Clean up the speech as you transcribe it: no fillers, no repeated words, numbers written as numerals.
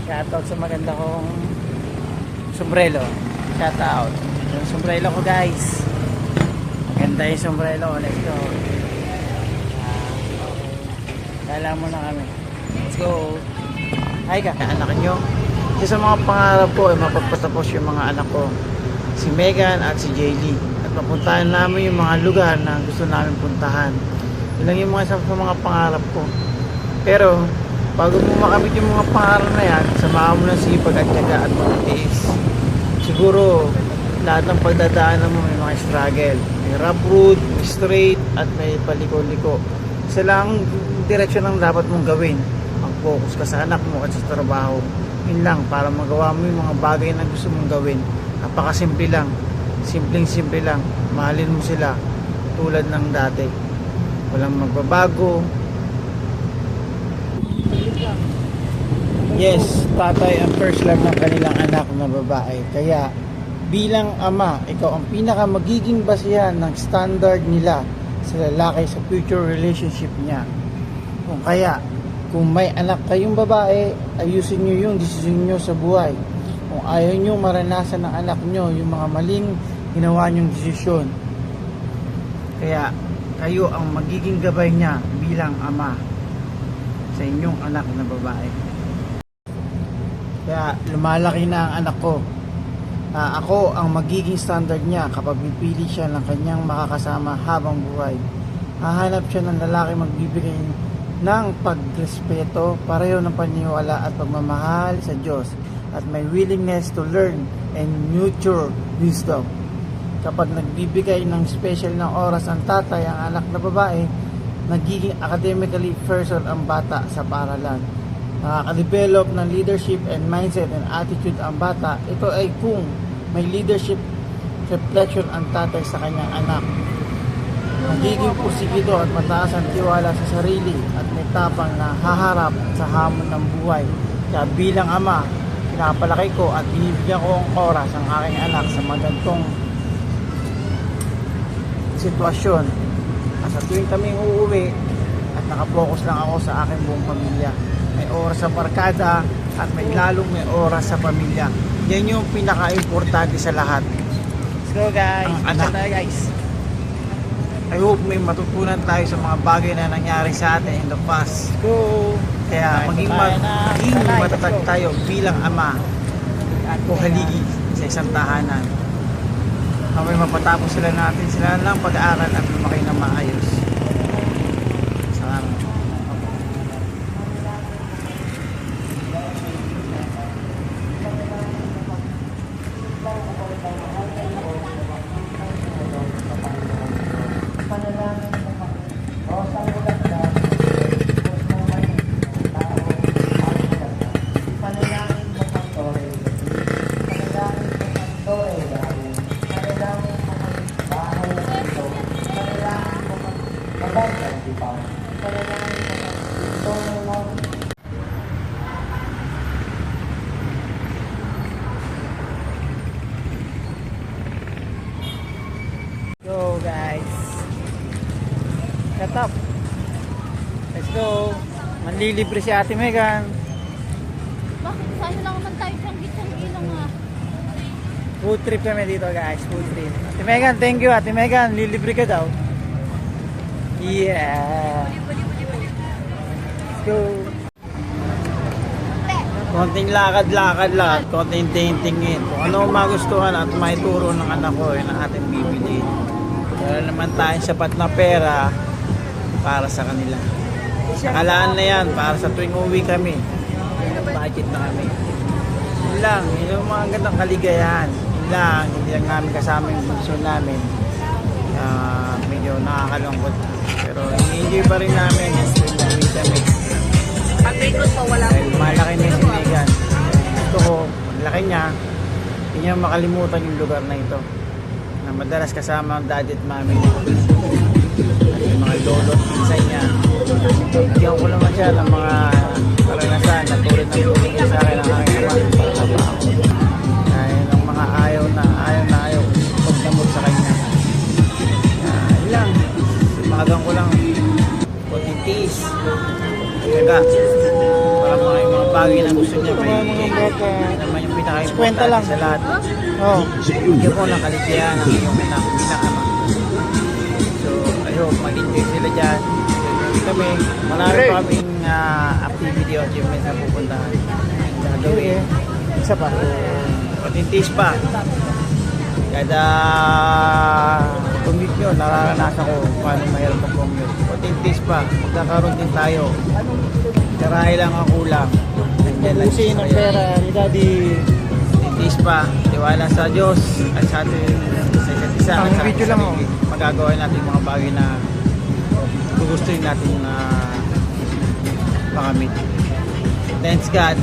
Shoutout sa maganda kong sombrero. Shoutout. Yung sombrero ko guys. Maganda yung sombrero ko. Let's go. Dala mo na kami. Let's go. Hi ka. Anak nyo. Isa sa mga pangarap ko ay mapagpatapos yung mga anak ko. Si Megan at si Jaylee. At mapuntahan namin yung mga lugar na gusto namin puntahan. Yun lang yung mga isa sa mga pangarap ko. Pero bago mo makamit yung mga pangarap na yan, samahan mo ng sipag at tiyaga at pagtiis. Siguro lahat ng pagdadaanan mo may mga struggle. May rough road, may straight, at may paliko-liko. Isa lang direksyon ang dapat mong gawin. Mag-focus ka sa anak mo at sa trabaho. Yun lang, para magawa mo yung mga bagay na gusto mong gawin. Napakasimple lang. Simpleng-simple lang. Mahalin mo sila tulad ng dati. Walang magbabago. Yes, tatay ang first love ng kanilang anak na babae. Kaya bilang ama, ikaw ang pinaka magiging basihan ng standard nila sa lalaki sa future relationship niya. Kung may anak kayong babae, ayusin nyo yung desisyon nyo sa buhay. Kung ayaw nyo maranasan ng anak nyo yung mga maling ginawa nyong desisyon. Kaya kayo ang magiging gabay niya bilang ama sa inyong anak na babae. Kaya lumalaki na ang anak ko. Ako ang magiging standard niya kapag pipili siya ng kanyang makakasama habang buhay. Hahanap siya ng lalaki magbibigay ng pagrespeto, pareho ng paniwala at pagmamahal sa Diyos, at may willingness to learn and nurture wisdom. Kapag nagbibigay ng special ng oras ang tatay ang anak na babae, nagiging academically person ang bata sa paaralan. Nakaka-develop ng leadership and mindset and attitude ang bata. Ito ay kung may leadership reflection ang tatay sa kanyang anak. Magiging pusigido at mataas ang tiwala sa sarili at may tapang na haharap sa hamon ng buhay. Kaya bilang ama, pinapalaki ko at binibigyan ko ang oras ang aking anak sa magandang sitwasyon. Sa tuwing kaming uuwi at nakapokus lang ako sa aking buong pamilya. May oras sa barkada at may lalong may oras sa pamilya. Yan yung pinaka-importante sa lahat. Let's go guys. Ang anak. Guys. I hope may matutunan tayo sa mga bagay na nangyari sa atin in the past. Let's go. Kaya maging matatag tayo bilang ama o haligi sa isang tahanan. May mapatapos sila natin sila lang pag-aaral at lumaki na maayos. Salamat. Go guys. Shut up. Let's go. Manlilibre si Ate Megan. Bakit? Saan lang naman tayo siyang lang nga? Food trip kami dito guys. Food trip. Ate Megan, thank you Ate Megan. Lilibre ka daw. Yeah. Let's go. Konting lakad-lakad lang at konting tingin. Kung ano magustuhan at maituro ng anak ko ay na ating bibili. Wala naman tayong sapat na pera para sa kanila. Nakalaan na yan para sa tuwing uwi kami. Budget na kami. Yun lang, yun yung mga gandang kaligayahan. Yun lang, hindi lang namin kasama yung bunso namin. Medyo nakakalungkot. Pero ini-enjoy pa rin namin yung tuwing uwi kami. Dahil malaki na si Megan. Gusto ko, paglaki niya, hindi niya makalimutan yung lugar na ito. Na madalas kasama ang daddy at mami niya. At yung mga lolo at pinsan niya. Bigyan ko naman siya ng mga karanasan na tulad ng tulad sa akin ng aking ama. Dahil ng mga ayaw na pagdamot sa kanya. Yun lang. Mahagang ko lang. Konting tiis. Kaya para mga bagay na gusto niya. Ito mga bata. Yan naman yung 50 pinaka-importante lang. sa lahat. Oh. Bigyan mo ng kaligayahan ang iyong pinakama. So, ayun, mag-enjoy sila dyan. Kami, marami pa kaming activity o achievement na pupuntahan. Gagawin. Isa pa. Patintis pa. Kada commute nyo, nararanasan ko paano mahirap mag-commute. Patintis pa. Magkakaroon din tayo. Karahe lang ang kulang. Nandiyan lang Ubusin ang siya. pera ni Daddy. Patintis pa. Tiwala sa Diyos at sa atin sa isa't isa. Ang at sa video ating lang, sarili. Magagawa natin mga bagay na gugustuhin natin makamit. Thanks God.